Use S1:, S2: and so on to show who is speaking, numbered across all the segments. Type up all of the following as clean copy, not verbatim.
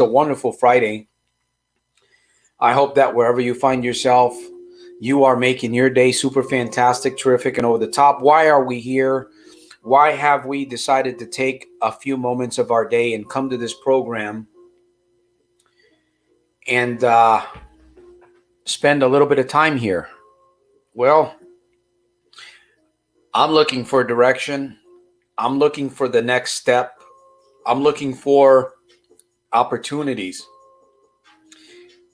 S1: A wonderful Friday. I hope that wherever you find yourself, you are making your day super fantastic, terrific, and over the top. Why are we here? Why have we decided to take a few moments of our day and come to this program and spend a little bit of time here? Well, I'm looking for direction. I'm looking for the next step. I'm looking for opportunities.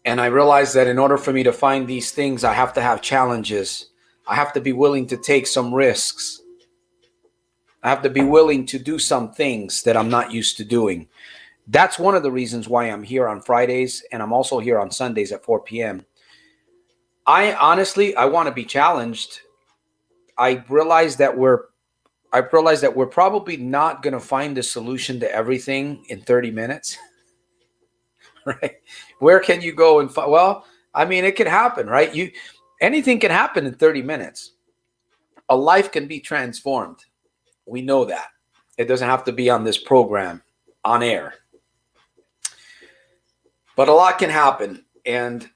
S1: And I realize that in order for me to find these things, I have to have challenges. I have to be willing to take some risks. I have to be willing to do some things that I'm not used to doing. That's one of the reasons why I'm here on Fridays, and I'm also here on Sundays at 4 p.m. I want to be challenged. I realize that we're probably not going to find the solution to everything in 30 minutes. Right? Where can you go and find? Well, I mean, it can happen, right? Anything can happen in 30 minutes. A life can be transformed. We know that. It doesn't have to be on this program, on air. But a lot can happen, and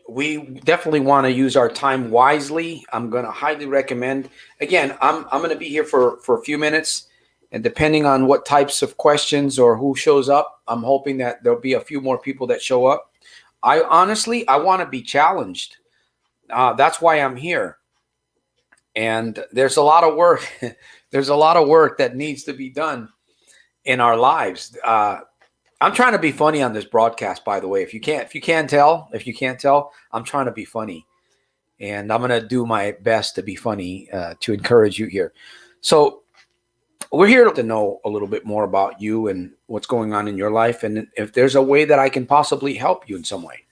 S1: we definitely want to use our time wisely. I'm going to highly recommend. Again, I'm going to be here for a few minutes. And depending on what types of questions or who shows up, I'm hoping that there'll be a few more people that show up. I want to be challenged. That's why I'm here. And there's a lot of work. There's a lot of work that needs to be done in our lives. I'm trying to be funny on this broadcast, by the way. If you can't tell, I'm trying to be funny. And I'm going to do my best to be funny to encourage you here. So, we're here to know a little bit more about you and what's going on in your life. And if there's a way that I can possibly help you in some way,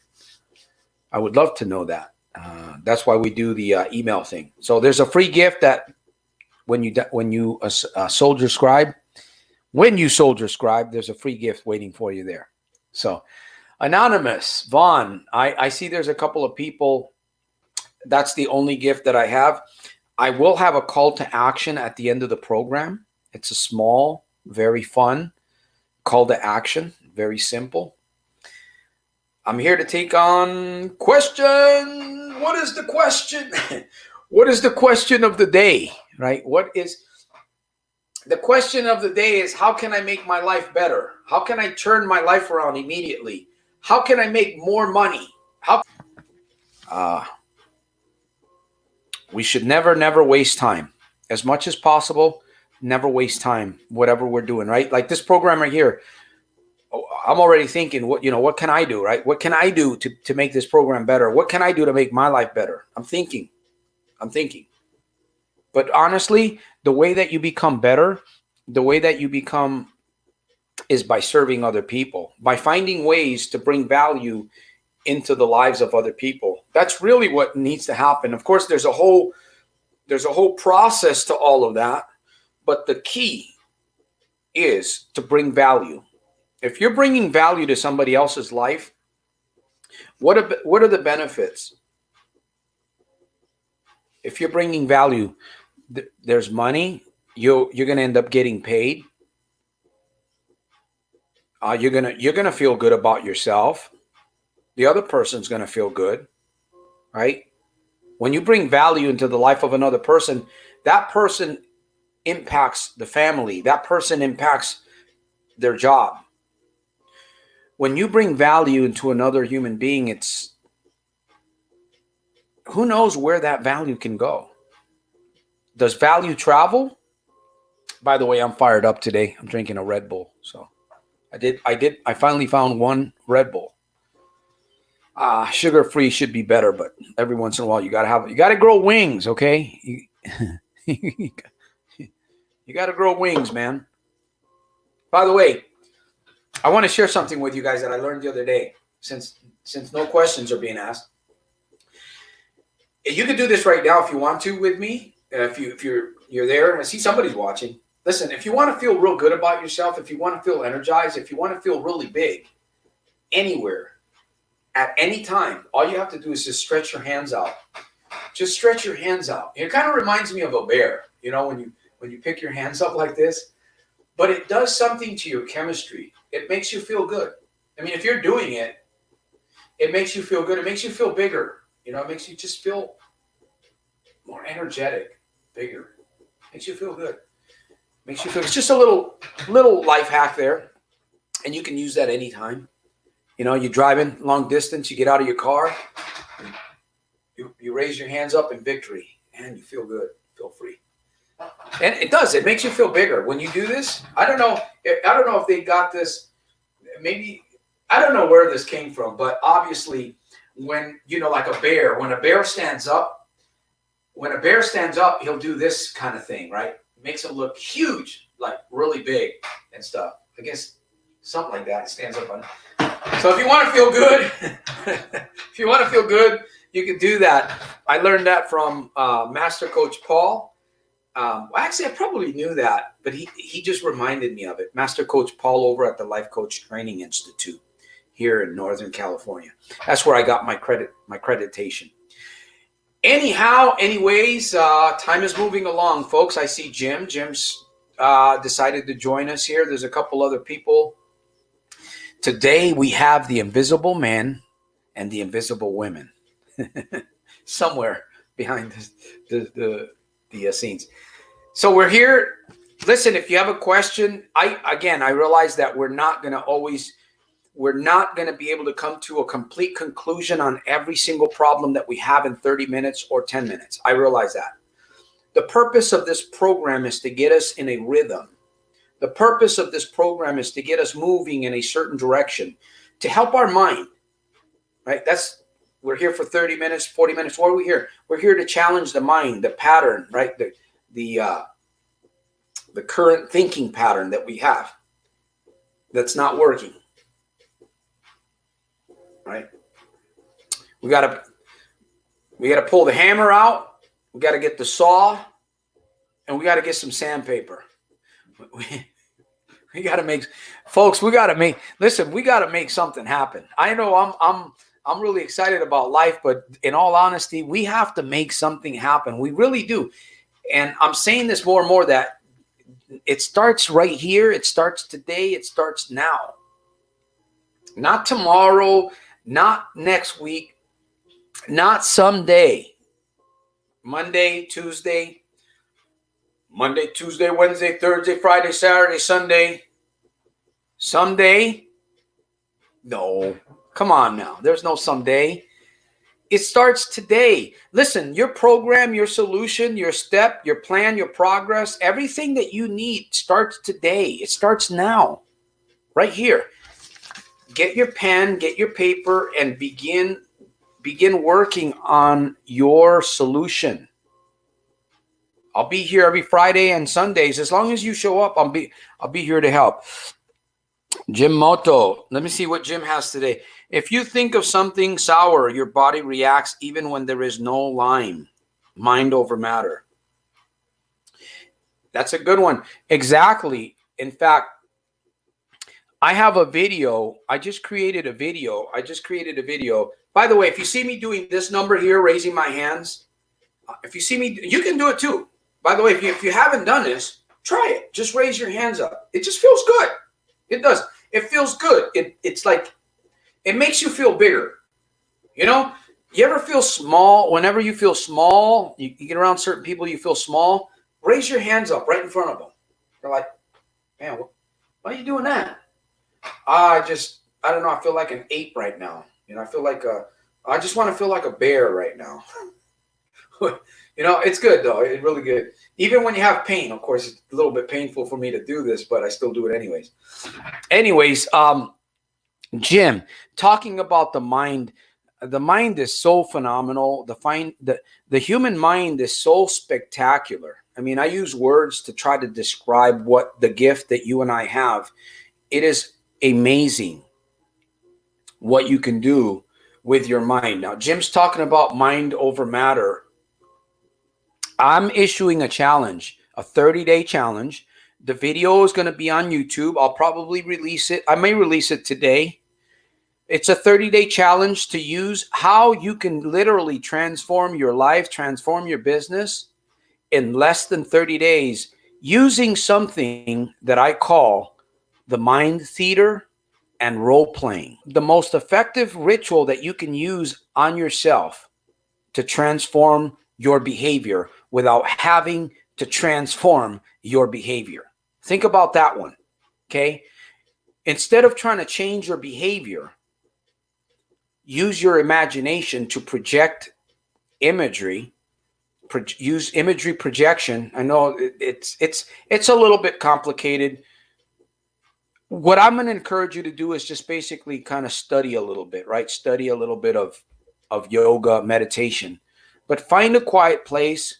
S1: I would love to know that. That's why we do the email thing. So there's a free gift that when you soldier scribe, there's a free gift waiting for you there. So Anonymous, Vaughn, I see there's a couple of people. That's the only gift that I have. I will have a call to action at the end of the program. It's a small, very fun call to action, very simple. I'm here to take on question. What is the question? What is the question of the day, right? What is the question of the day is, how can I make my life better? How can I turn my life around immediately? How can I make more money? We should never waste time. As much as possible, never waste time, whatever we're doing, right? Like this program right here, I'm already thinking, what can I do, right? What can I do to make this program better? What can I do to make my life better? I'm thinking. But honestly, the way that you become better, is by serving other people, by finding ways to bring value into the lives of other people. That's really what needs to happen. Of course, there's a whole process to all of that. But the key is to bring value. If you're bringing value to somebody else's life, what are the benefits? If you're bringing value, there's money. You're going to end up getting paid. You're gonna feel good about yourself. The other person's going to feel good, right? When you bring value into the life of another person, that person impacts the family. That person impacts their job. When you bring value into another human being, it's who knows where that value can go. Does value travel? By the way, I'm fired up today. I'm drinking a Red Bull. So I finally found one Red Bull. Sugar-free should be better, but every once in a while you gotta grow wings, okay? You got to grow wings, man. By the way, I want to share something with you guys that I learned the other day, since no questions are being asked. You can do this right now if you want to with me. If you're there, I see somebody's watching. Listen, if you want to feel real good about yourself, if you want to feel energized, if you want to feel really big, anywhere, at any time, all you have to do is just stretch your hands out. Just stretch your hands out. It kind of reminds me of a bear, when you pick your hands up like this, but it does something to your chemistry. It makes you feel good. I mean, if you're doing it, it makes you feel good. It makes you feel bigger. You know, it makes you just feel more energetic, bigger. Makes you feel good. Makes you feel. It's just a little life hack there, and you can use that anytime. You know, you're driving long distance. You get out of your car. You raise your hands up in victory, and you feel good. Feel free. And it does. It makes you feel bigger when you do this. I don't know if they got this. Maybe I don't know where this came from, but obviously, when like a bear, when a bear stands up, he'll do this kind of thing, right? It makes him look huge, like really big and stuff. I guess something like that. It stands up on. So if you want to feel good, you can do that. I learned that from Master Coach Paul. Actually, I probably knew that, but he just reminded me of it. Master Coach Paul over at the Life Coach Training Institute here in Northern California. That's where I got my accreditation. Anyways, time is moving along, folks. I see Jim. Jim's decided to join us here. There's a couple other people. Today we have the invisible men and the invisible women somewhere behind the scenes. So we're here. Listen, if you have a question, I realize that we're not going to be able to come to a complete conclusion on every single problem that we have in 30 minutes or 10 minutes. I realize that. The purpose of this program is to get us in a rhythm. The purpose of this program is to get us moving in a certain direction, to help our mind, right? We're here for 30 minutes, 40 minutes. What are we here? We're here to challenge the mind, the pattern, right? The current thinking pattern that we have that's not working, right? We got to pull the hammer out. We got to get the and we got to get some sandpaper. We got to make, folks, we got to make something happen. I know I'm really excited about life, but in all honesty, we have to make something happen. We really do. And I'm saying this more and more, that it starts right here. It starts today. It starts now. Not tomorrow, not next week, not someday. Monday, Tuesday, Wednesday, Thursday, Friday, Saturday, Sunday. Someday? No. Come on now. There's no someday. It starts today. Listen, your program, your solution, your step, your plan, your progress, everything that you need starts today. It starts now. Right here. Get your pen, get your paper, and begin working on your solution. I'll be here every Friday and Sundays. As long as you show up, I'll be here to help. Jim Moto. Let me see what Jim has today. If you think of something sour, your body reacts even when there is no lime. Mind over matter. That's a good one. Exactly. In fact, I have a video. I just created a video. By the way, if you see me doing this number here, raising my hands, if you see me, you can do it too. By the way, if you haven't done this, try it. Just raise your hands up. It just feels good. It does. It feels good. It's like, it makes you feel bigger. You know, you ever feel small? Whenever you feel small, you get around certain people, you feel small. Raise your hands up right in front of them. They're like, man, why are you doing that? I don't know. I feel like an ape right now. You know, I just want to feel like a bear right now. You know, it's good though. It's really good. Even when you have pain, of course, it's a little bit painful for me to do this, but I still do it anyways. Jim, talking about the mind is so phenomenal. The human mind is so spectacular. I mean, I use words to try to describe what the gift that you and I have. It is amazing what you can do with your mind. Now, Jim's talking about mind over matter. I'm issuing a challenge, a 30-day challenge. The video is going to be on YouTube. I'll probably release it. I may release it today. It's a 30-day challenge to use how you can literally transform your life, transform your business in less than 30 days using something that I call the mind theater and role playing. The most effective ritual that you can use on yourself to transform your behavior without having to transform your behavior. Think about that one, okay? Instead of trying to change your behavior, use your imagination to project imagery. Use imagery projection. I know it's a little bit complicated. What I'm going to encourage you to do is just basically kind of study a little bit, right? Study a little bit of yoga, meditation, but find a quiet place.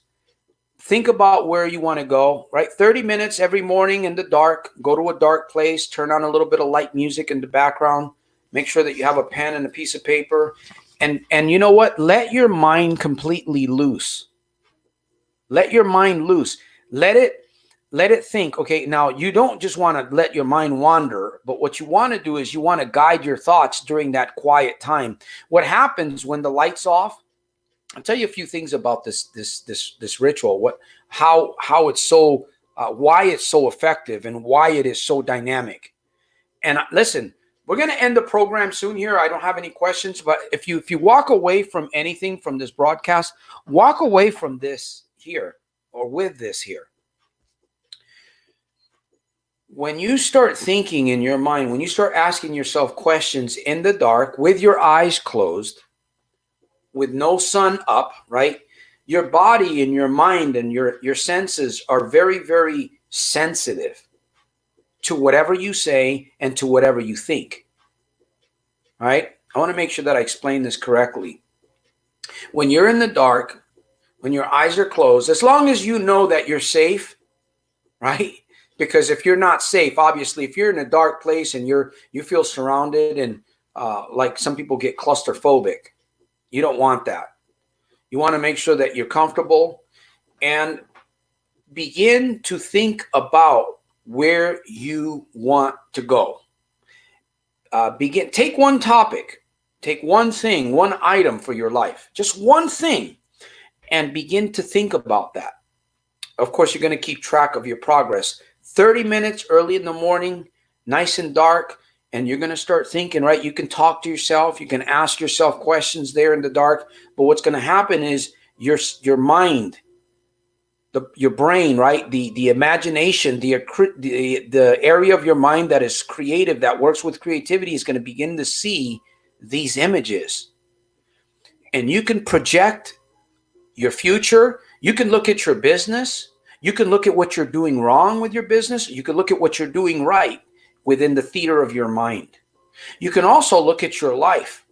S1: Think about where you want to go, right? 30 minutes every morning in the dark. Go to a dark place, turn on a little bit of light music in the background. Make sure that you have a pen and a piece of paper. And you know what? Let your mind completely loose. Let your mind loose. Let it think. Okay, now you don't just want to let your mind wander, but what you want to do is you want to guide your thoughts during that quiet time. What happens when the light's off? I'll tell you a few things about this ritual. How it's so why it's so effective and why it is so dynamic. And listen, we're going to end the program soon here. I don't have any questions, but if you walk away from anything from this broadcast, walk away from this here or with this here. When you start thinking in your mind, when you start asking yourself questions in the dark with your eyes closed, with no sun up, right? Your body and your mind and your senses are very, very sensitive to whatever you say and to whatever you think, right? I want to make sure that I explain this correctly. When you're in the dark, when your eyes are closed, as long as you know that you're safe, right? Because if you're not safe, obviously, if you're in a dark place and you feel surrounded and like some people get claustrophobic, you don't want that. You want to make sure that you're comfortable and begin to think about where you want to go. Take one topic, take one thing, one item for your life, just one thing, and begin to think about that. Of course, you're going to keep track of your progress. 30 minutes early in the morning, nice and dark, and you're going to start thinking, right? You can talk to yourself. You can ask yourself questions there in the dark. But what's going to happen is your mind, your brain, right? The imagination, the area of your mind that is creative, that works with creativity, is going to begin to see these images. And you can project your future. You can look at your business. You can look at what you're doing wrong with your business. You can look at what you're doing right within the theater of your mind. You can also look at your life.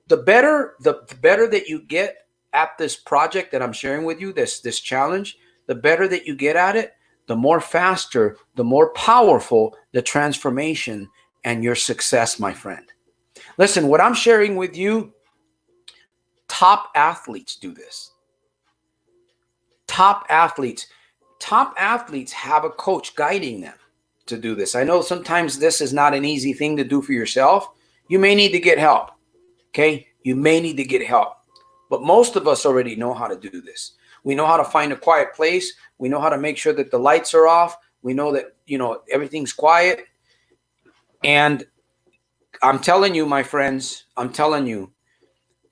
S1: The better that you get at this project that I'm sharing with you, this challenge, the better that you get at it, the more faster, the more powerful the transformation and your success, my friend. Listen, what I'm sharing with you, top athletes do this. Top athletes have a coach guiding them to do this. I know sometimes this is not an easy thing to do for yourself. You may need to get help. Okay? You may need to get help. But most of us already know how to do this. We know how to find a quiet place. We know how to make sure that the lights are off. We know that, everything's quiet. And I'm telling you, my friends,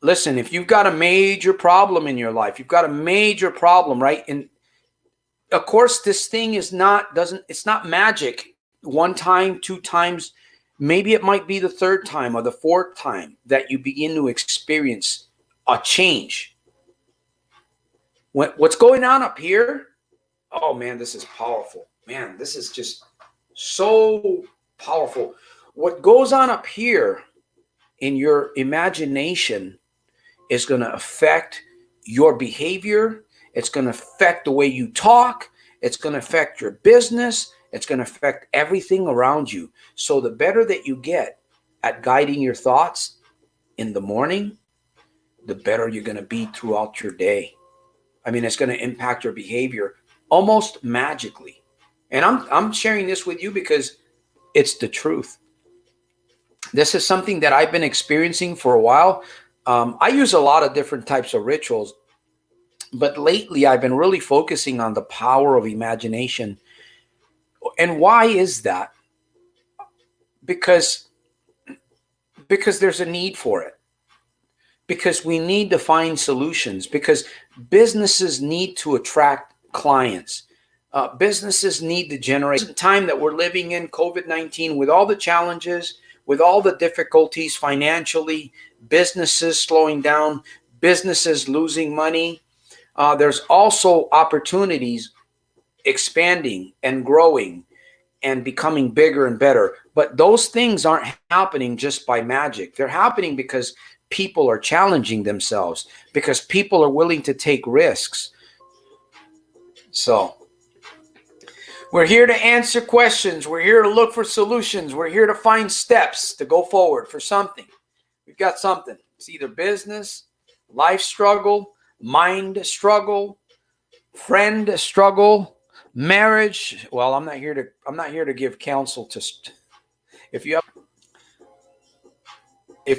S1: listen, if you've got a major problem in your life, you've got a major problem, right? And of course, this thing it's not magic. One time, two times, maybe it might be the third time or the fourth time that you begin to experience a change. What's going on up here? Oh man, this is powerful. Man, this is just so powerful. What goes on up here in your imagination is going to affect your behavior. It's going to affect the way you talk. It's going to affect your business. It's going to affect everything around you. So the better that you get at guiding your thoughts in the morning, the better you're going to be throughout your day. I mean, it's going to impact your behavior almost magically. And I'm sharing this with you because it's the truth. This is something that I've been experiencing for a while. I use a lot of different types of rituals. But lately, I've been really focusing on the power of imagination. And why is that? Because Because there's a need for it. Because we need to find solutions. Because businesses need to attract clients. Businesses need to generate. The time that we're living in, COVID-19, with all the challenges, with all the difficulties financially, businesses slowing down, businesses losing money, there's also opportunities expanding and growing and becoming bigger and better. But those things aren't happening just by magic. They're happening because people are challenging themselves, because people are willing to take risks. So we're here to answer questions. We're here to look for solutions. We're here to find steps to go forward for something. We've got something. It's either business, life struggle, mind struggle, friend struggle, marriage. Well, I'm not here to give counsel to. If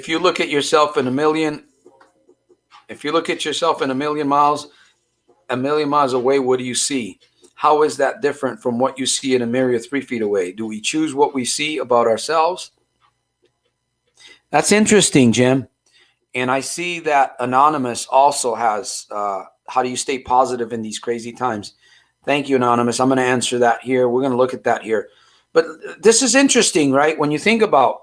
S1: you look at yourself in a million miles away, what do you see? How is that different from what you see in a mirror 3 feet away? Do we choose what we see about ourselves? That's interesting, Jim. And I see that Anonymous also has, how do you stay positive in these crazy times? Thank you, Anonymous. I'm going to answer that here. We're going to look at that here. But this is interesting, right? When you think about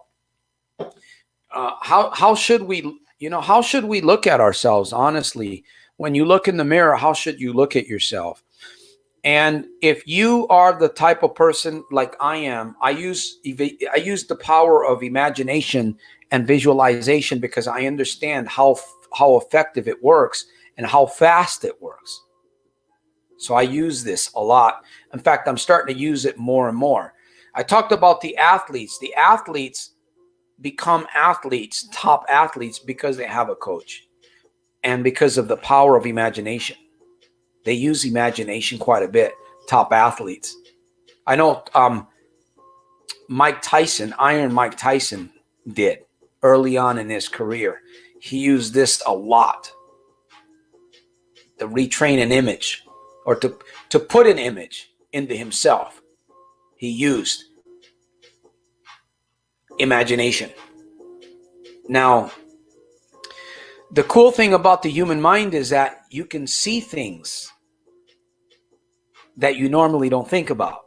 S1: how should we look at ourselves, honestly? When you look in the mirror, how should you look at yourself? And if you are the type of person like I am, I use the power of imagination and visualization because I understand how effective it works and how fast it works. So I use this a lot. In fact, I'm starting to use it more and more. I talked about the athletes. The athletes become athletes, top athletes, because they have a coach and because of the power of imagination. They use imagination quite a bit, top athletes. I know Iron Mike Tyson did early on in his career. He used this a lot to retrain an image or to put an image into himself. He used imagination. Now, the cool thing about the human mind is that you can see things that you normally don't think about.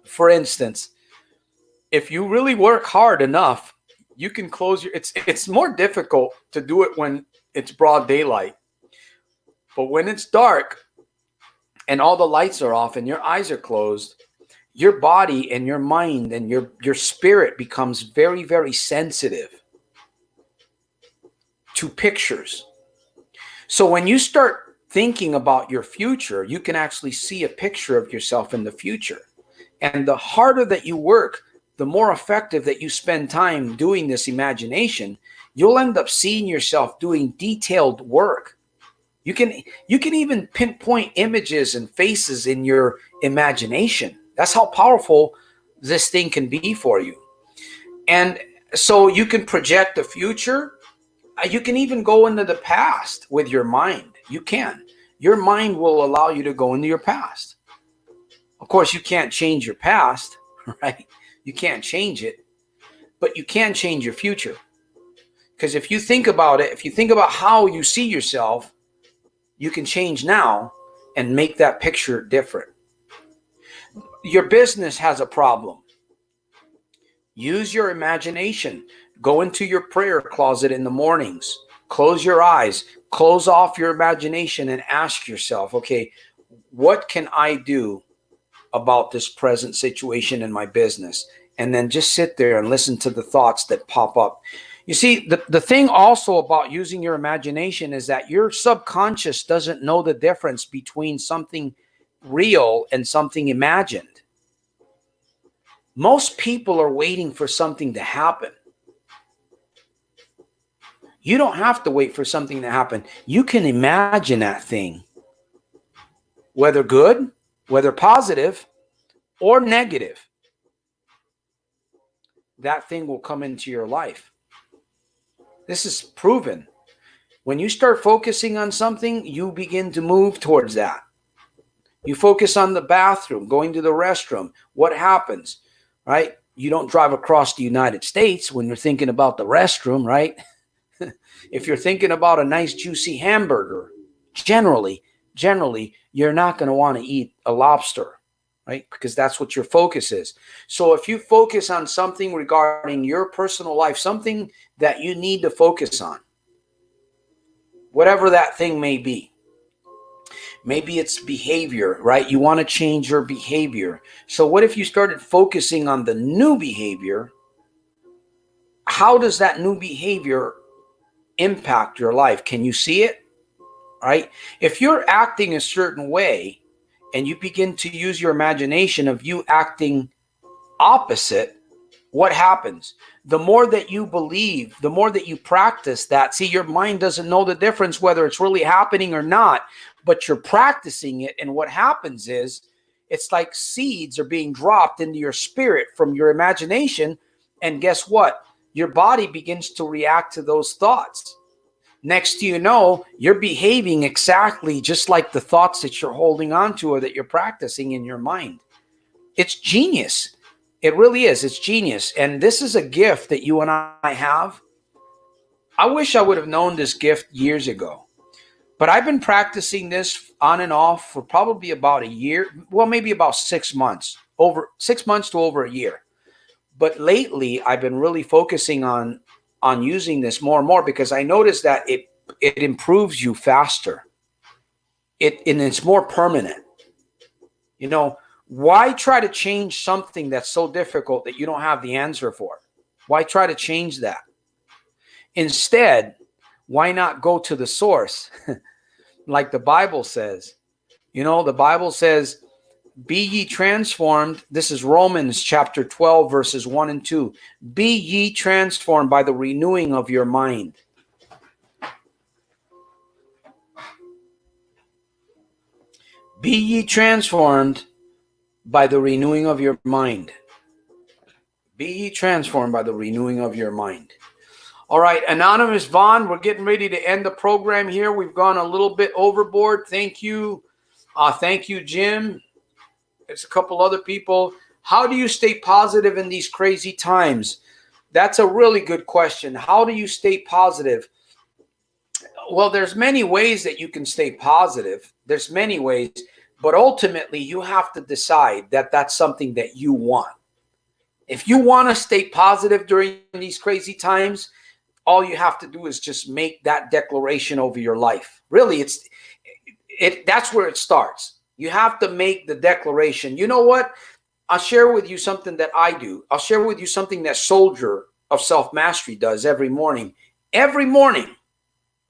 S1: For instance, if you really work hard enough, you can close your, it's more difficult to do it when it's broad daylight. But when it's dark and all the lights are off and your eyes are closed, your body and your mind and your spirit becomes very, very sensitive to pictures. So when you start thinking about your future, you can actually see a picture of yourself in the future. And the harder that you work, the more effective that you spend time doing this imagination, you'll end up seeing yourself doing detailed work. You can even pinpoint images and faces in your imagination. That's how powerful this thing can be for you. And so you can project the future. You can even go into the past with your mind. You can. Your mind will allow you to go into your past. Of course, you can't change your past, right? You can't change it, but you can change your future. Because if you think about it, if you think about how you see yourself, you can change now and make that picture different. Your business has a problem. Use your imagination. Go into your prayer closet in the mornings. Close your eyes. Close off your imagination and ask yourself, okay, what can I do about this present situation in my business? And then just sit there and listen to the thoughts that pop up. You see, the thing also about using your imagination is that your subconscious doesn't know the difference between something real and something imagined. Most people are waiting for something to happen. You don't have to wait for something to happen. You can imagine that thing, whether good, whether positive, or negative. That thing will come into your life. This is proven. When you start focusing on something, you begin to move towards that. You focus on the bathroom, going to the restroom. What happens, right? You don't drive across the United States when you're thinking about the restroom, right? If you're thinking about a nice juicy hamburger, generally, you're not going to want to eat a lobster, right? Because that's what your focus is. So if you focus on something regarding your personal life, something that you need to focus on, whatever that thing may be, maybe it's behavior, right? You want to change your behavior. So what if you started focusing on the new behavior? How does that new behavior impact your life? Can you see it? Right? If you're acting a certain way and you begin to use your imagination of you acting opposite, what happens? The more that you believe, the more that you practice that, see, your mind doesn't know the difference whether it's really happening or not, but you're practicing it. And what happens is it's like seeds are being dropped into your spirit from your imagination. And guess what? Your body begins to react to those thoughts. Next you know, you're behaving exactly just like the thoughts that you're holding on to or that you're practicing in your mind. It's genius. It really is. It's genius. And this is a gift that you and I have. I wish I would have known this gift years ago. But I've been practicing this on and off for probably about a year. Well, maybe about 6 months. Over 6 months to over a year. But lately, I've been really focusing on using this more and more because I noticed that it improves you faster. And it's more permanent. You know, why try to change something that's so difficult that you don't have the answer for? Why try to change that? Instead, why not go to the source? Like the Bible says. You know, the Bible says, be ye transformed. This is Romans chapter 12, verses 1 and 2. Be ye transformed by the renewing of your mind. Be ye transformed by the renewing of your mind. Be ye transformed by the renewing of your mind. All right, Anonymous Vaughn, we're getting ready to end the program here. We've gone a little bit overboard. Thank you. Thank you, Jim. There's a couple other people. How do you stay positive in these crazy times? That's a really good question. How do you stay positive? Well, there's many ways that you can stay positive. There's many ways, but ultimately you have to decide that that's something that you want. If you want to stay positive during these crazy times, all you have to do is just make that declaration over your life. Really, that's where it starts. You have to make the declaration. You know what? I'll share with you something that I do. I'll share with you something that Soldier of Self-Mastery does every morning. Every morning.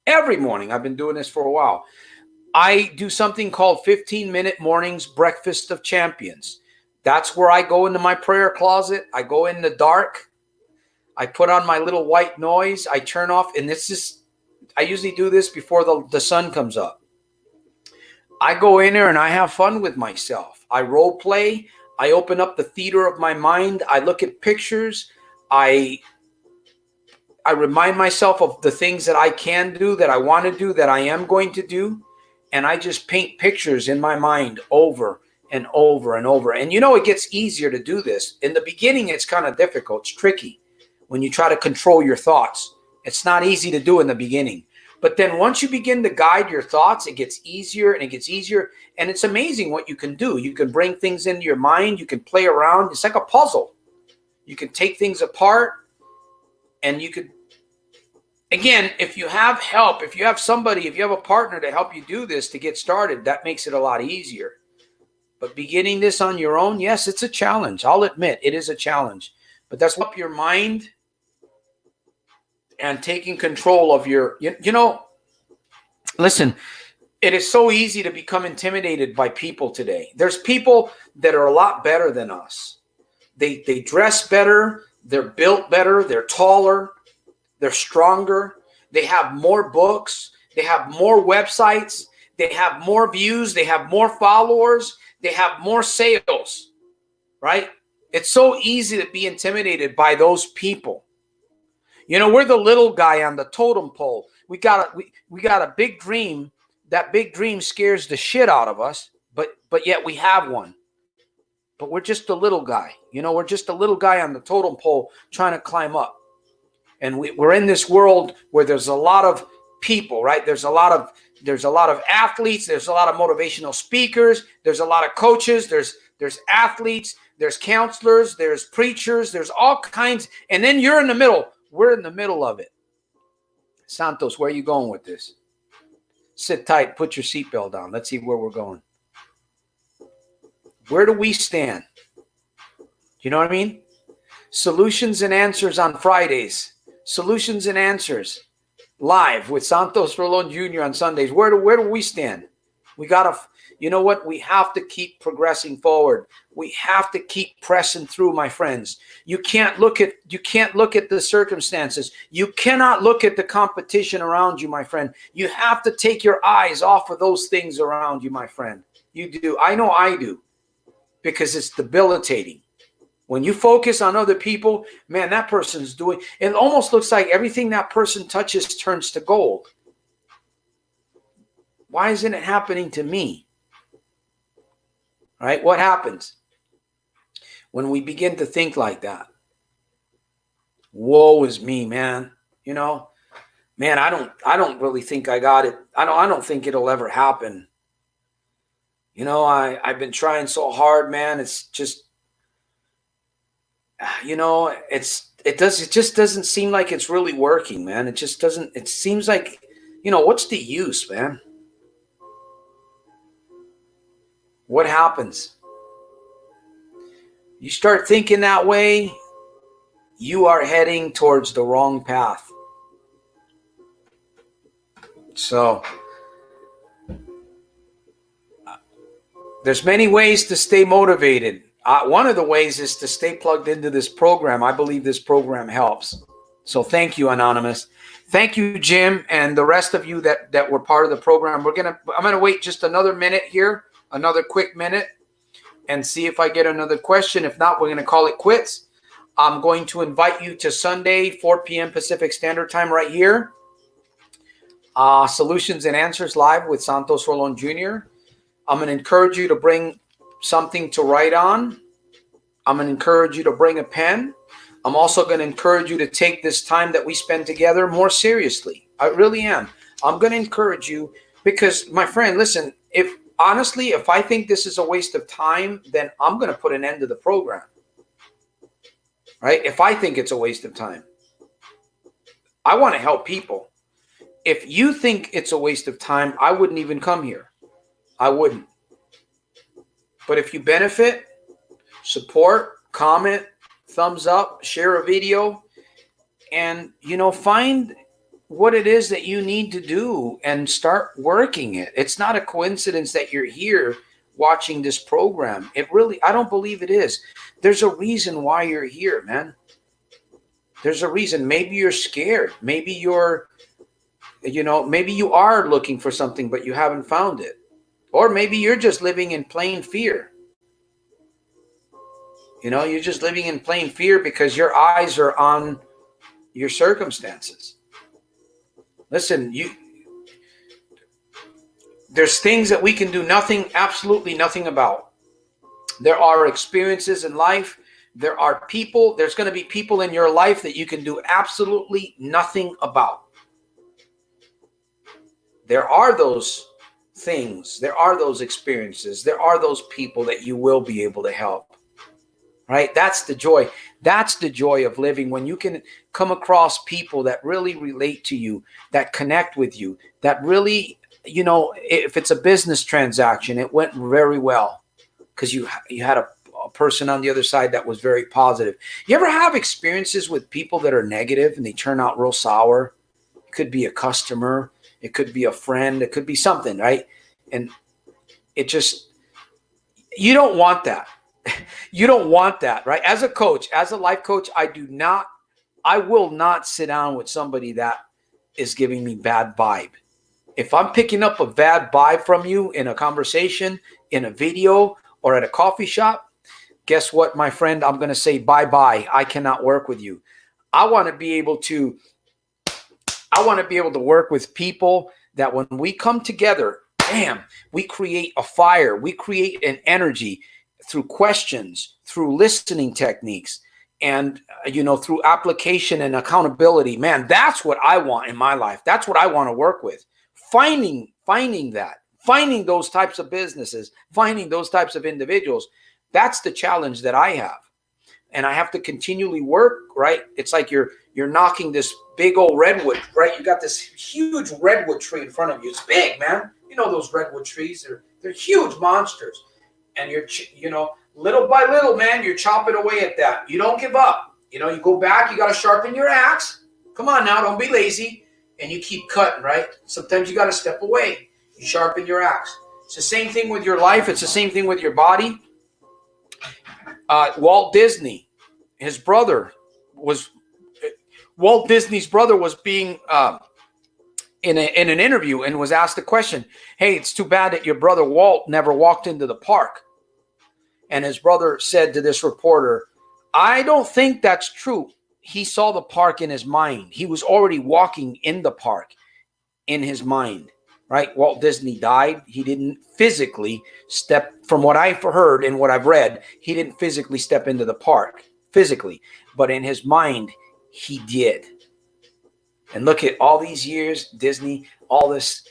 S1: I've been doing this for a while. I do something called 15-minute mornings breakfast of champions. That's where I go into my prayer closet. I go in the dark. I put on my little white noise. I turn off. And I usually do this before the sun comes up. I go in there and I have fun with myself. I role play. I open up the theater of my mind. I look at pictures. I remind myself of the things that I can do, that I want to do, that I am going to do. And I just paint pictures in my mind over and over and over. And you know, it gets easier to do this. In the beginning, it's kind of difficult. It's tricky when you try to control your thoughts. It's not easy to do in the beginning. But then once you begin to guide your thoughts, it gets easier and it gets easier. And it's amazing what you can do. You can bring things into your mind. You can play around. It's like a puzzle. You can take things apart and you could, again, if you have help, if you have somebody, if you have a partner to help you do this to get started, that makes it a lot easier. But beginning this on your own, yes, it's a challenge. I'll admit it is a challenge. But that's up your mind and taking control of your, you know, listen, it is so easy to become intimidated by people today. There's people that are a lot better than us. They dress better. They're built better. They're taller. They're stronger. They have more books. They have more websites. They have more views. They have more followers. They have more sales, right? It's so easy to be intimidated by those people. You know, we're the little guy on the totem pole. We got a big dream. That big dream scares the shit out of us, but yet we have one. but we're just a little guy. You know, we're just a little guy on the totem pole trying to climb up. And we're in this world where there's a lot of people, right? There's a lot of athletes. There's a lot of motivational speakers. There's a lot of coaches. There's athletes. There's counselors. There's preachers. There's all kinds. And then you're in the middle. We're in the middle of it. Santos, where are you going with this? Sit tight. Put your seatbelt on. Let's see where we're going. Where do we stand? You know what I mean? Solutions and Answers on Fridays. Solutions and Answers live with Santos Rolon Jr. on Sundays. Where do we stand? We gotta, you know what? We have to keep progressing forward. We have to keep pressing through, my friends. You can't look at the circumstances. You cannot look at the competition around you, my friend. You have to take your eyes off of those things around you, my friend. You do. I know I do, because it's debilitating. When you focus on other people, man, that person's doing, it almost looks like everything that person touches turns to gold. Why isn't it happening to me? Right? What happens when we begin to think like that? Woe is me, man. You know, man, I don't really think I got it. I don't think it'll ever happen. You know, I've been trying so hard, man. It's just, you know, it just doesn't seem like it's really working, man. It just doesn't. It seems like, you know, what's the use, man? What happens? You start thinking that way, you are heading towards the wrong path. So there's many ways to stay motivated. One of the ways is to stay plugged into this program. I believe this program helps. So thank you, Anonymous. Thank you, Jim, and the rest of you that were part of the program. I'm gonna wait just another minute here, another quick minute, and see if I get another question. If not, we're gonna call it quits. I'm going to invite you to Sunday, 4 p.m. Pacific Standard Time, right here. Solutions and Answers live with Santos Rolon Jr. I'm gonna encourage you to bring something to write on. I'm going to encourage you to bring a pen. I'm also going to encourage you to take this time that we spend together more seriously. I really am. I'm going to encourage you because, my friend, listen, if I think this is a waste of time, then I'm going to put an end to the program. Right? If I think it's a waste of time. I want to help people. If you think it's a waste of time, I wouldn't even come here. I wouldn't. But if you benefit, support, comment, thumbs up, share a video, and, you know, find what it is that you need to do and start working it. It's not a coincidence that you're here watching this program. I don't believe it is. There's a reason why you're here, man. There's a reason. Maybe you're scared. Maybe maybe you are looking for something, but you haven't found it. Or maybe you're just living in plain fear. You know, you're just living in plain fear because your eyes are on your circumstances. Listen, there's things that we can do absolutely nothing about. There are experiences in life. There are people. There's going to be people in your life that you can do absolutely nothing about. There are those things, there are those experiences, there are those people that you will be able to help, right? That's the joy. That's the joy of living, when you can come across people that really relate to you, that connect with you, that really, you know, if it's a business transaction, it went very well because you had a person on the other side that was very positive. You ever have experiences with people that are negative and they turn out real sour? It could be a customer. It could be a friend. It could be something, right? And it just, you don't want that. You don't want that, right? As a coach, as a life coach, I will not sit down with somebody that is giving me bad vibe. If I'm picking up a bad vibe from you in a conversation, in a video, or at a coffee shop, guess what, my friend? I'm going to say bye-bye. I cannot work with you. I want to be able to work with people that when we come together, bam, we create a fire, we create an energy, through questions, through listening techniques, and through application and accountability. Man, that's what I want in my life. That's what I want to work with. Finding those types of businesses, finding those types of individuals. That's the challenge that I have. And I have to continually work, right? It's like you're knocking this big old redwood, right? You got this huge redwood tree in front of you. It's big, man. You know those redwood trees, they're huge monsters. And you're little by little, man, you're chopping away at that. You don't give up. You go back, you got to sharpen your axe. Come on now, don't be lazy. And you keep cutting, right? Sometimes you got to step away. You sharpen your axe. It's the same thing with your life. It's the same thing with your body. Walt Disney's brother was being in an interview and was asked the question, hey, it's too bad that your brother Walt never walked into the park. And his brother said to this reporter, I don't think that's true. He saw the park in his mind. He was already walking in the park in his mind, right? Walt Disney died. He didn't physically step, from what I've heard and what I've read, he didn't physically step into the park physically, but in his mind, he did. And look at all these years, Disney, all this.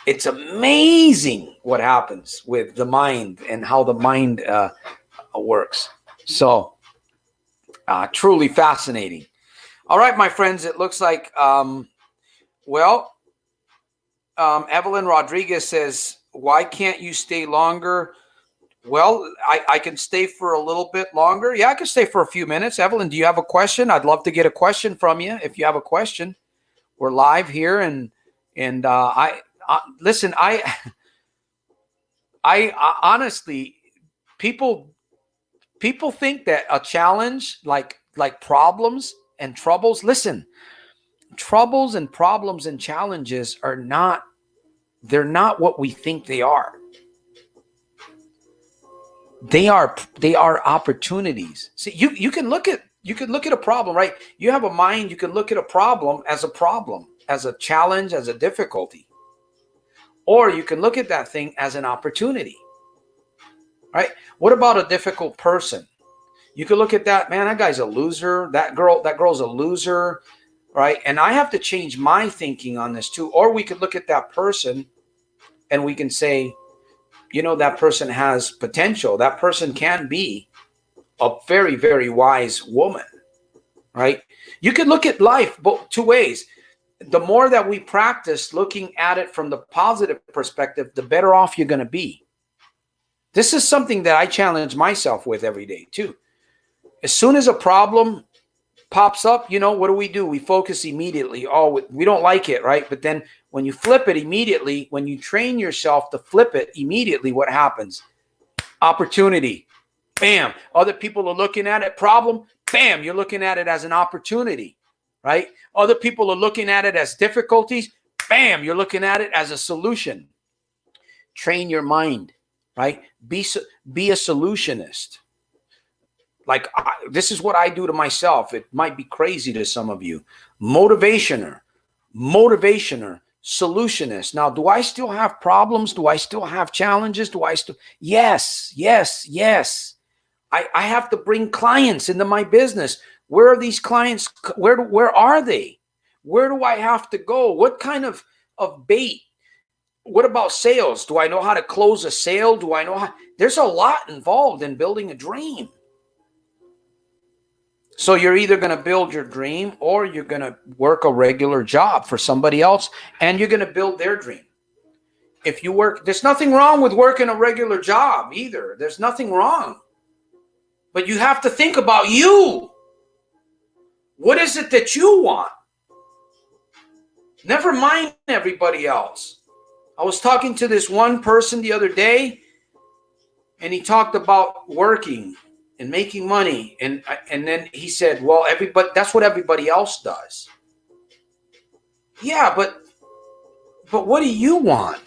S1: It's amazing what happens with the mind and how the mind works. So truly fascinating. All right, my friends, it looks like, Evelyn Rodriguez says, why can't you stay longer? Well, I can stay for a little bit longer. Yeah, I can stay for a few minutes. Evelyn, do you have a question? I'd love to get a question from you. If you have a question, we're live here. And listen, I honestly, people think that a challenge like problems and troubles, listen, troubles and problems and challenges they're not what we think they are. They are opportunities. See, you can look at a problem, right? You have a mind, you can look at a problem, as a challenge, as a difficulty. Or you can look at that thing as an opportunity, right? What about a difficult person? You could look at that, man, that guy's a loser. That girl's a loser, right? And I have to change my thinking on this too. Or we could look at that person and we can say, that person has potential. That person can be a very, very wise woman, right? You could look at life both two ways. The more that we practice looking at it from the positive perspective, the better off you're going to be. This is something that I challenge myself with every day too. As soon as a problem pops up, what do? We focus immediately. Oh, we don't like it, right? But then when you flip it immediately, when you train yourself to flip it immediately, what happens? Opportunity. Bam. Other people are looking at it. Problem. Bam. You're looking at it as an opportunity, right? Other people are looking at it as difficulties. Bam. You're looking at it as a solution. Train your mind, right? Be a solutionist. Like this is what I do to myself. It might be crazy to some of you. Motivationer, solutionist. Now, do I still have problems? Do I still have challenges? Yes. I have to bring clients into my business. Where are these clients? Where are they? Where do I have to go? What kind of bait? What about sales? Do I know how to close a sale? Do I know how? There's a lot involved in building a dream. So you're either going to build your dream or you're going to work a regular job for somebody else and you're going to build their dream. If you work, there's nothing wrong with working a regular job either. There's nothing wrong. But you have to think about you. What is it that you want? Never mind everybody else. I was talking to this one person the other day and he talked about working and making money. And then he said, well, that's what everybody else does. Yeah, but what do you want?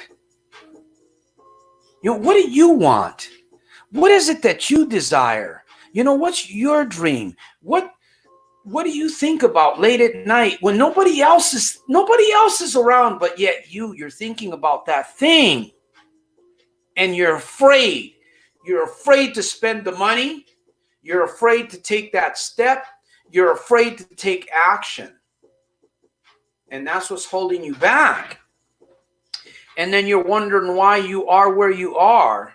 S1: What do you want? What is it that you desire? What's your dream? What do you think about late at night when nobody else is around, but yet you're thinking about that thing and you're afraid. You're afraid to spend the money. You're afraid to take that step. You're afraid to take action. And that's what's holding you back. And then you're wondering why you are where you are.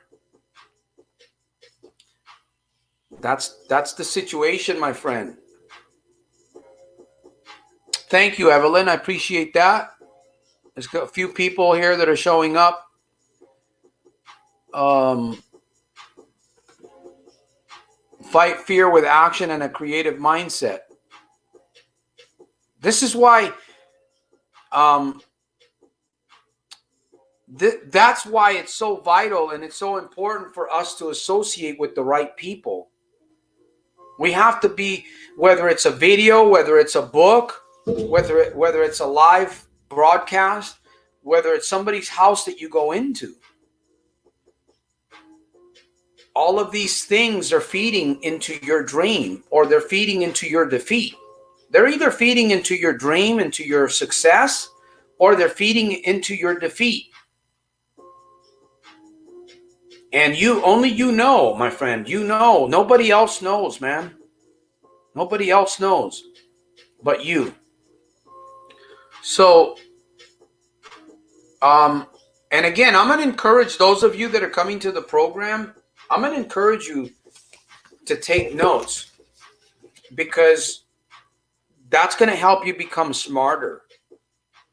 S1: That's the situation, my friend. Thank you, Evelyn. I appreciate that. There's a few people here that are showing up. Fight fear with action and a creative mindset. This is why that's why it's so vital and it's so important for us to associate with the right people. We have to be, whether it's a video, whether it's a book, whether it's a live broadcast, whether it's somebody's house that you go into. All of these things are feeding into your dream, or they're feeding into your defeat. They're either feeding into your dream, into your success, or they're feeding into your defeat. And only you know, my friend, you know. Nobody else knows, man. Nobody else knows but you. So, and again, I'm going to encourage those of you that are coming to the program, I'm going to encourage you to take notes, because that's going to help you become smarter.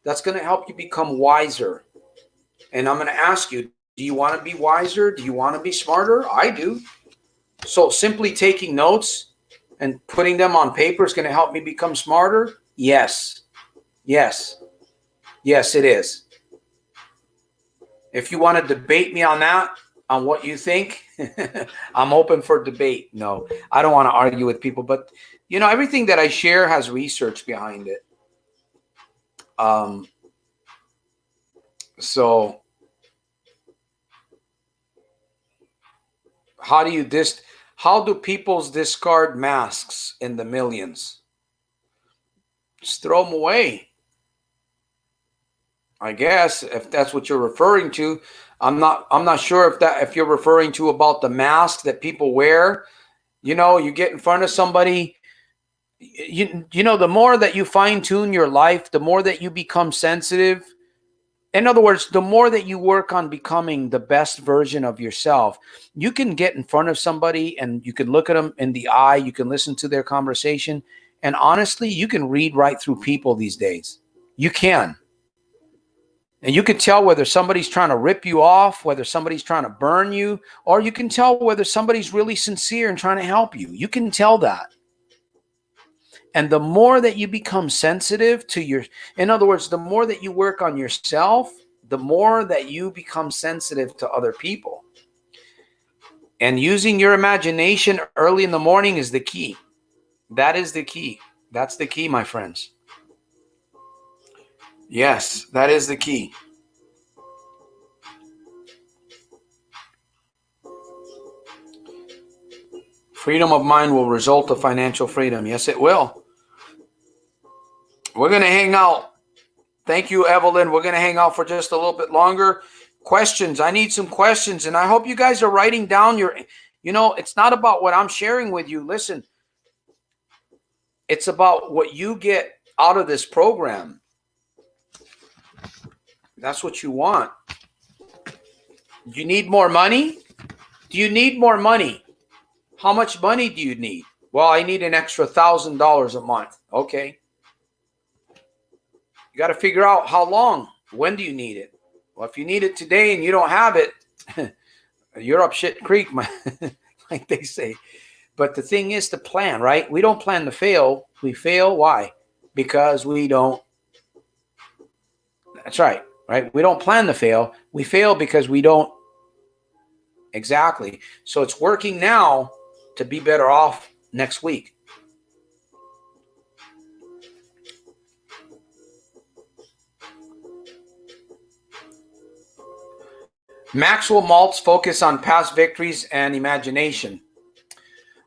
S1: That's going to help you become wiser. And I'm going to ask you, do you want to be wiser? Do you want to be smarter? I do. So simply taking notes and putting them on paper is going to help me become smarter? Yes. Yes. Yes, it is. If you want to debate me on that, on what you think, I'm open for debate. No, I don't want to argue with people, but everything that I share has research behind it. So how do people discard masks in the millions? Just throw them away. I guess, if that's what you're referring to. I'm not sure if you're referring to about the mask that people wear. You get in front of somebody, the more that you fine tune your life, the more that you become sensitive. In other words, the more that you work on becoming the best version of yourself, you can get in front of somebody and you can look at them in the eye, you can listen to their conversation, and honestly, you can read right through people these days. You can. And you can tell whether somebody's trying to rip you off, whether somebody's trying to burn you, or you can tell whether somebody's really sincere and trying to help you. You can tell that. And the more that you become sensitive to in other words, the more that you work on yourself, the more that you become sensitive to other people. And using your imagination early in the morning is the key. That is the key. That's the key, my friends. Yes, that is the key. Freedom of mind will result to financial freedom. Yes, it will. We're going to hang out. Thank you, Evelyn. We're going to hang out for just a little bit longer. Questions. I need some questions. And I hope you guys are writing down it's not about what I'm sharing with you. Listen, it's about what you get out of this program. That's what you want. Do you need more money? Do you need more money? How much money do you need? Well, I need an extra $1,000 a month. Okay. You got to figure out how long. When do you need it? Well, if you need it today and you don't have it, you're up shit creek, like they say. But the thing is to plan, right? We don't plan to fail. We fail. Why? Because we don't. That's right. Right? We don't plan to fail. We fail because we don't. Exactly. So it's working now to be better off next week. Maxwell Maltz focus on past victories and imagination.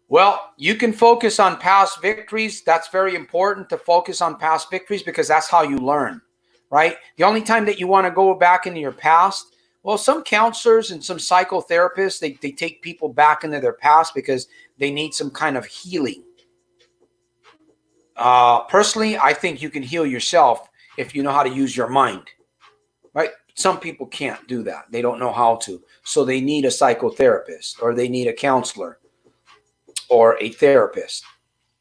S1: Well, you can focus on past victories. That's very important to focus on past victories because that's how you learn, right? The only time that you want to go back into your past Well, some counselors and some psychotherapists, they take people back into their past because they need some kind of healing. Personally, I think you can heal yourself if you know how to use your mind, right? Some people can't do that. They don't know how to. So they need a psychotherapist, or they need a counselor or a therapist.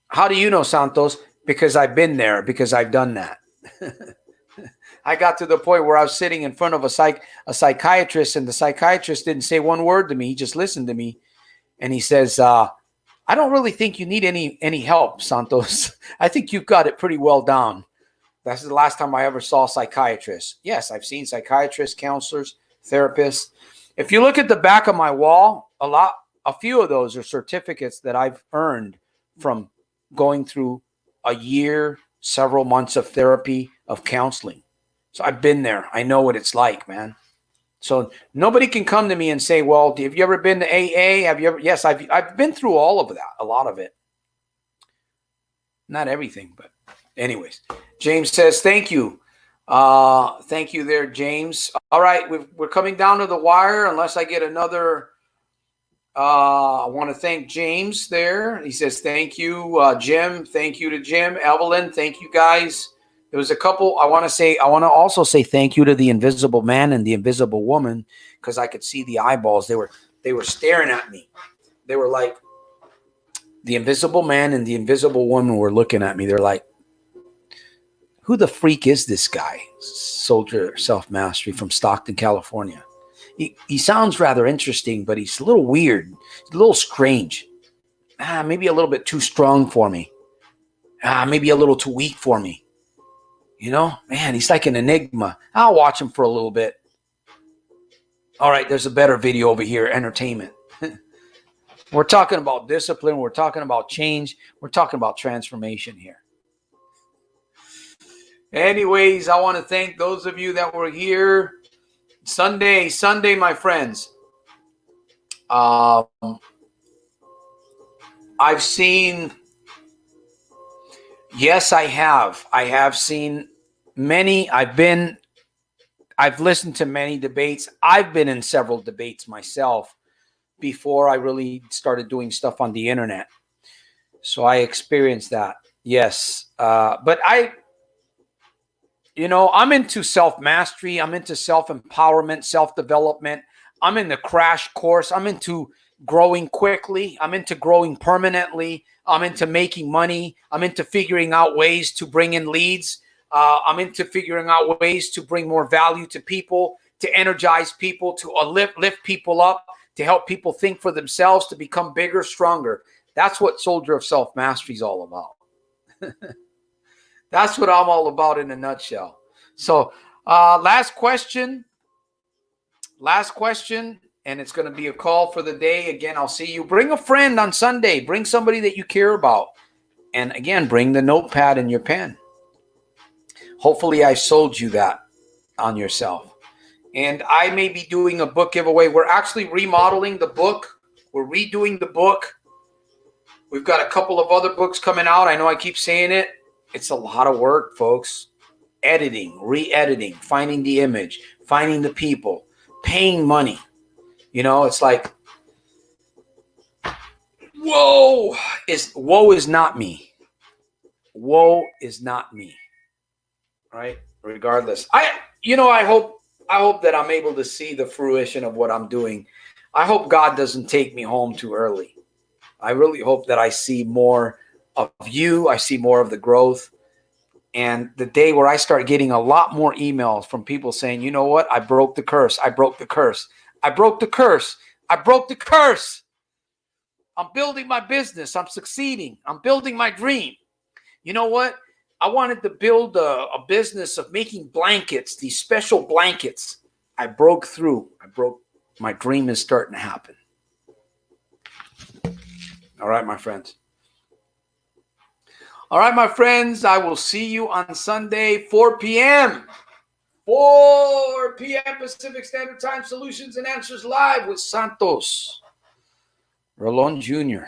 S1: How do you know, Santos? Because I've been there, because I've done that. I got to the point where I was sitting in front of a psychiatrist, and the psychiatrist didn't say one word to me. He just listened to me. And he says, I don't really think you need any help, Santos. I think you've got it pretty well down. That's the last time I ever saw a psychiatrist. Yes, I've seen psychiatrists, counselors, therapists. If you look at the back of my wall, a few of those are certificates that I've earned from going through a year, several months of therapy, of counseling. So I've been there. I know what it's like, man. So nobody can come to me and say, well, have you ever been to AA? Have you ever? Yes, I've been through all of that, a lot of it. Not everything, but anyways. James says, thank you. Thank you there, James. All right, we're coming down to the wire unless I get another. I want to thank James there. He says, thank you, Jim. Thank you to Jim. Evelyn, thank you, guys. There was a couple. I want to also say thank you to the invisible man and the invisible woman, because I could see the eyeballs. They were staring at me. They were like, the invisible man and the invisible woman were looking at me. They're like, who the freak is this guy? Soldier Self-Mastery from Stockton, California. He sounds rather interesting, but he's a little weird. He's a little strange. Maybe a little bit too strong for me. Maybe a little too weak for me. You know, man, he's like an enigma. I'll watch him for a little bit. All right, there's a better video over here, entertainment. We're talking about discipline. We're talking about change. We're talking about transformation here. Anyways, I want to thank those of you that were here. Sunday, my friends. I've seen, yes, I have seen many. I've listened to many debates. I've been in several debates myself before I really started doing stuff on the internet. So I experienced that. Yes. But I'm into self-mastery. I'm into self-empowerment, self-development. I'm in the crash course. I'm into growing quickly. I'm into growing permanently. I'm into making money. I'm into figuring out ways to bring in leads. I'm into figuring out ways to bring more value to people, to energize people, to lift people up, to help people think for themselves, to become bigger, stronger. That's what Soldier of Self-Mastery is all about. That's what I'm all about in a nutshell. So last question, and it's going to be a call for the day. Again, I'll see you. Bring a friend on Sunday. Bring somebody that you care about. And again, bring the notepad and your pen. Hopefully I sold you that on yourself. And I may be doing a book giveaway. We're actually remodeling the book. We're redoing the book. We've got a couple of other books coming out. I know I keep saying it. It's a lot of work, folks. Editing, re-editing, finding the image, finding the people, paying money. It's like, woe is not me. Woe is not me. Right? Regardless. I hope that I'm able to see the fruition of what I'm doing. I hope God doesn't take me home too early. I really hope that I see more of you. I see more of the growth. And the day where I start getting a lot more emails from people saying, you know what? I broke the curse. I broke the curse. I broke the curse. I broke the curse. I'm building my business. I'm succeeding. I'm building my dream. You know what? I wanted to build a business of making blankets, these special blankets. I broke through. My dream is starting to happen. All right, my friends. All right, my friends, I will see you on Sunday, 4 p.m. 4 p.m. Pacific Standard Time, Solutions and Answers Live with Santos. Rolon Jr.,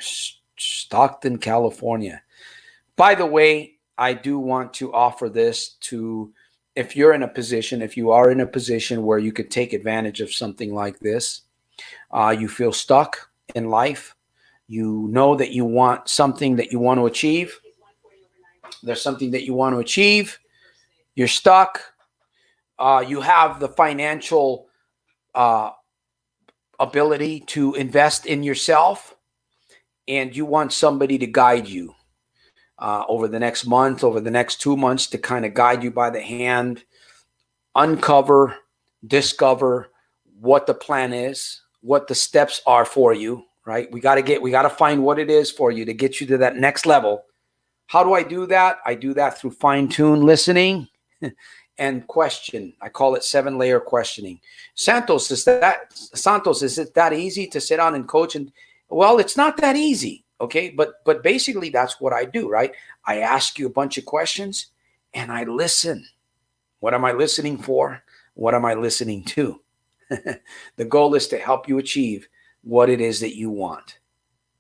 S1: Stockton, California. By the way, I do want to offer this to if you're in a position, if you are in a position where you could take advantage of something like this, you feel stuck in life, you know that you want something that you want to achieve, there's something that you want to achieve, you're stuck, you have the financial uh, ability to invest in yourself, and you want somebody to guide you over the next month, over the next 2 months, to kind of guide you by the hand, uncover, discover what the plan is, what the steps are for you, right? We got to find what it is for you to get you to that next level. How do I do that? I do that through fine-tuned listening and question. I call it 7-layer questioning. Santos, is it that easy to sit down and coach? And well, it's not that easy. Okay. But basically that's what I do, right? I ask you a bunch of questions and I listen. What am I listening for? What am I listening to? The goal is to help you achieve what it is that you want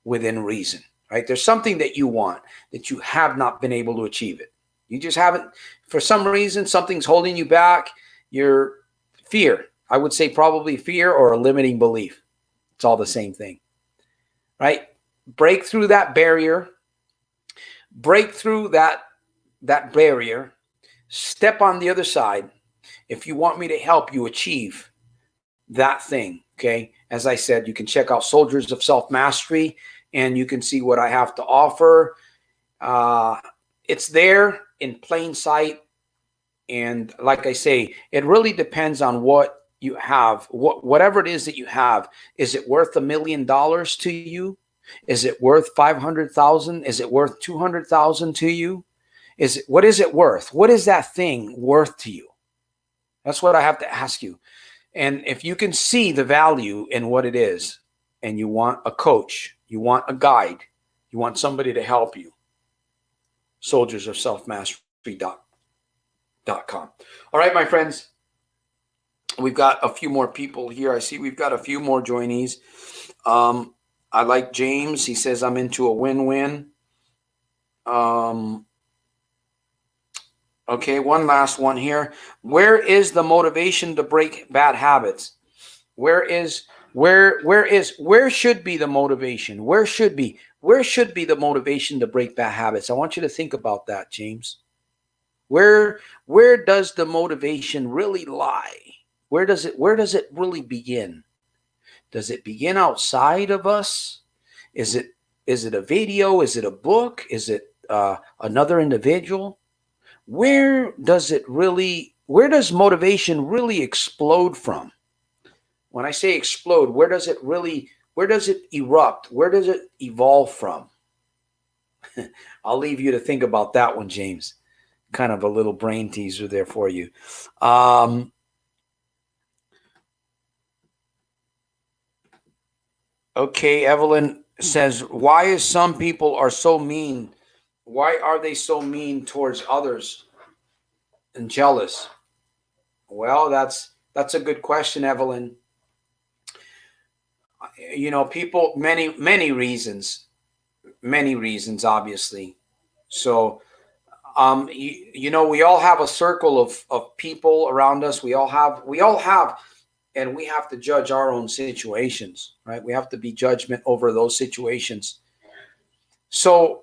S1: within reason, right? There's something that you want that you have not been able to achieve it. You just haven't, for some reason, something's holding you back. Your fear, I would say probably fear or a limiting belief. It's all the same thing, right? Break through that barrier, break through that barrier, step on the other side if you want me to help you achieve that thing. Okay. As I said, you can check out Soldiers of Self-Mastery and you can see what I have to offer. It's there in plain sight. And like I say, it really depends on what you have, whatever it is that you have. Is it worth $1 million to you? Is it worth 500,000? Is it worth 200,000 to you? What is it worth? What is that thing worth to you? That's what I have to ask you. And if you can see the value in what it is, and you want a coach, you want a guide, you want somebody to help you, soldiersofselfmastery.com. All right, my friends, we've got a few more people here. I see we've got a few more joinees. I like James. He says, I'm into a win-win. Okay, one last one here. Where is the motivation to break bad habits? Where should be the motivation? Where should be the motivation to break bad habits? I want you to think about that, James. Where does the motivation really lie? Where does it really begin? Does it begin outside of us? Is it a video? Is it a book? Is it another individual? Where does motivation really explode from? When I say explode, where does it erupt? Where does it evolve from? I'll leave you to think about that one, James. Kind of a little brain teaser there for you. Okay, Evelyn says, why is some people are so mean? Why are they so mean towards others and jealous? Well, that's a good question, Evelyn. You know, people, many reasons, obviously. So, you know, we all have a circle of people around us. We all have, and we have to judge our own situations, right? We have to be judgment over those situations. So,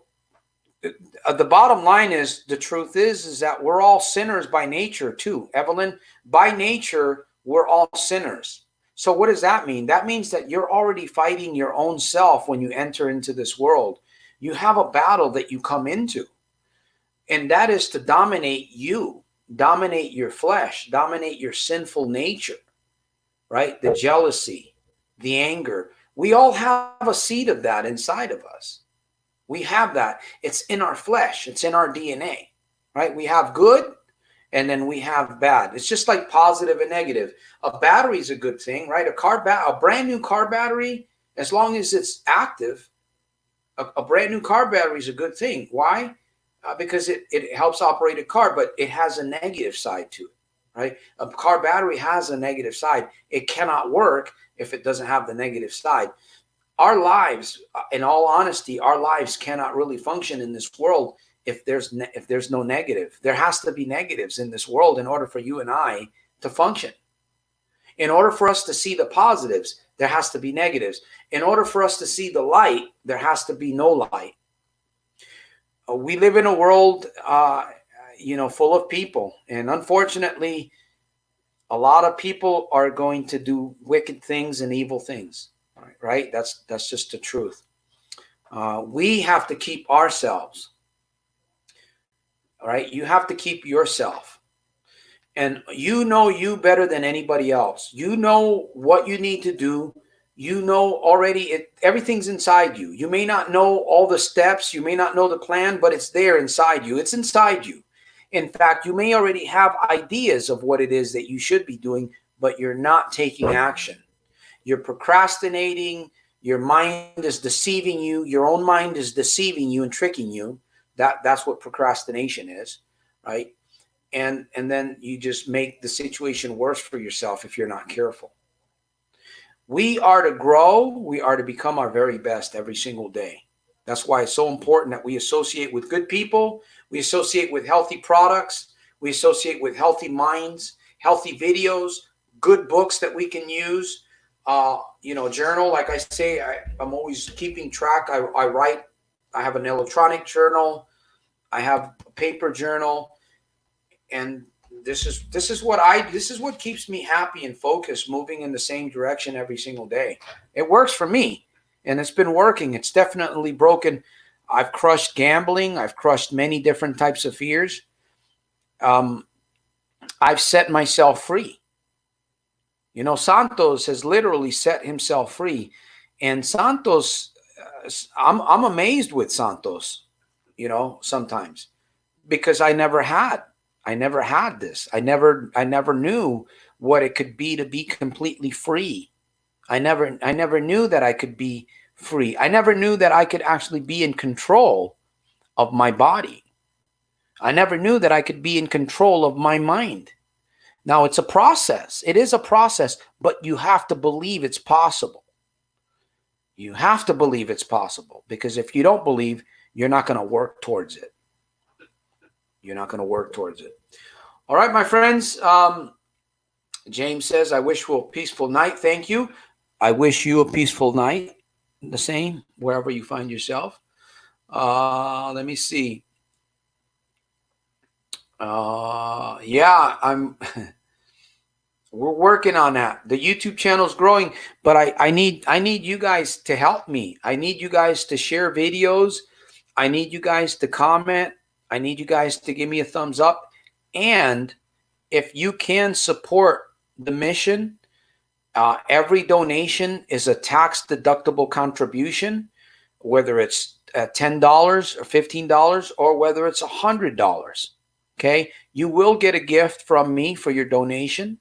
S1: the bottom line is, the truth is that we're all sinners by nature too, Evelyn. By nature, we're all sinners. So what does that mean? That means that you're already fighting your own self when you enter into this world. You have a battle that you come into, and that is to dominate you, dominate your flesh, dominate your sinful nature, right? The jealousy, the anger. We all have a seed of that inside of us. We have that. It's in our flesh. It's in our DNA, right? We have good and then we have bad. It's just like positive and negative. A battery is a good thing, right? A brand new car battery, as long as it's active, a brand new car battery is a good thing. Why? Because it helps operate a car, but it has a negative side to it, right? A car battery has a negative side. It cannot work if it doesn't have the negative side. Our lives, in all honesty, our lives cannot really function in this world if there's no negative. There has to be negatives in this world in order for you and I to function. In order for us to see the positives, there has to be negatives. In order for us to see the light, there has to be no light. We live in a world, full of people, and unfortunately, a lot of people are going to do wicked things and evil things. Right? That's just the truth. We have to keep ourselves. All right? You have to keep yourself. And you know you better than anybody else. You know what you need to do. You know already everything's inside you. You may not know all the steps. You may not know the plan, but it's there inside you. It's inside you. In fact, you may already have ideas of what it is that you should be doing, but you're not taking action. You're procrastinating. Your mind is deceiving you. Your own mind is deceiving you and tricking you. That's what procrastination is, right? And then you just make the situation worse for yourself if you're not careful. We are to grow. We are to become our very best every single day. That's why it's so important that we associate with good people. We associate with healthy products. We associate with healthy minds, healthy videos, good books that we can use. Journal. Like I say, I'm always keeping track. I write. I have an electronic journal. I have a paper journal. And this is what keeps me happy and focused, moving in the same direction every single day. It works for me, and it's been working. It's definitely broken. I've crushed gambling. I've crushed many different types of fears. I've set myself free. Santos has literally set himself free, and Santos, I'm amazed with Santos, sometimes, because I never had this. I never knew what it could be to be completely free. I never knew that I could be free. I never knew that I could actually be in control of my body. I never knew that I could be in control of my mind. Now, it's a process. It is a process, but you have to believe it's possible. You have to believe it's possible, because if you don't believe, you're not going to work towards it. You're not going to work towards it. All right, my friends. James says, I wish you a peaceful night. Thank you. I wish you a peaceful night. The same, wherever you find yourself. Let me see. We're working on that. The YouTube channel is growing, but I need you guys to help me. I need you guys to share videos. I need you guys to comment. I need you guys to give me a thumbs up. And if you can support the mission, every donation is a tax-deductible contribution, whether it's $10 or $15 or whether it's $100. Okay, you will get a gift from me for your donation.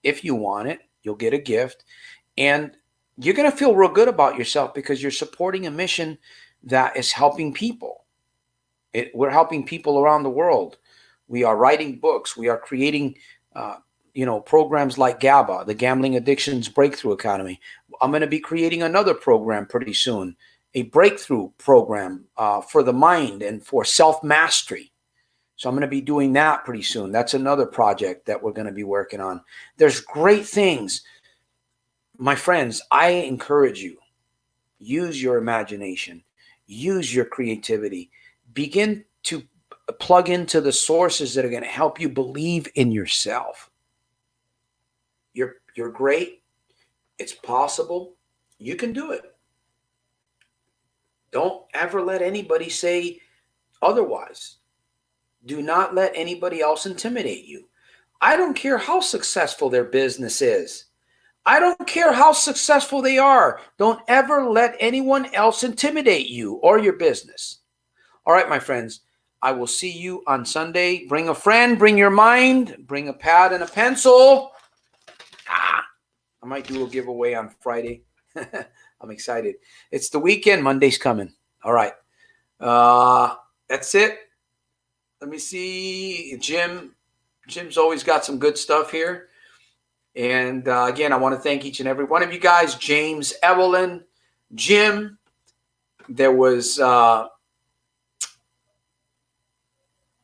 S1: If you want it, you'll get a gift, and you're going to feel real good about yourself because you're supporting a mission that is helping people. We're helping people around the world. We are writing books. We are creating, programs like GABA, the Gambling Addictions Breakthrough Academy. I'm going to be creating another program pretty soon, a breakthrough program for the mind and for self-mastery. So I'm going to be doing that pretty soon. That's another project that we're going to be working on. There's great things. My friends, I encourage you, use your imagination, use your creativity, begin to plug into the sources that are going to help you believe in yourself. You're great. It's possible. You can do it. Don't ever let anybody say otherwise. Do not let anybody else intimidate you. I don't care how successful their business is. I don't care how successful they are. Don't ever let anyone else intimidate you or your business. All right, my friends, I will see you on Sunday. Bring a friend, bring your mind, bring a pad and a pencil. I might do a giveaway on Friday. I'm excited. It's the weekend. Monday's coming. All right. That's it. Let me see. Jim's always got some good stuff here. And again, I want to thank each and every one of you guys. James, Evelyn, Jim. There was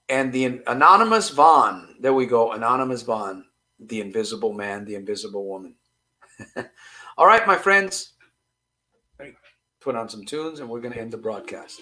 S1: And the anonymous Vaughn. There we go. Anonymous Vaughn. The invisible man, the invisible woman. All right, my friends. Put on some tunes and we're going to end the broadcast.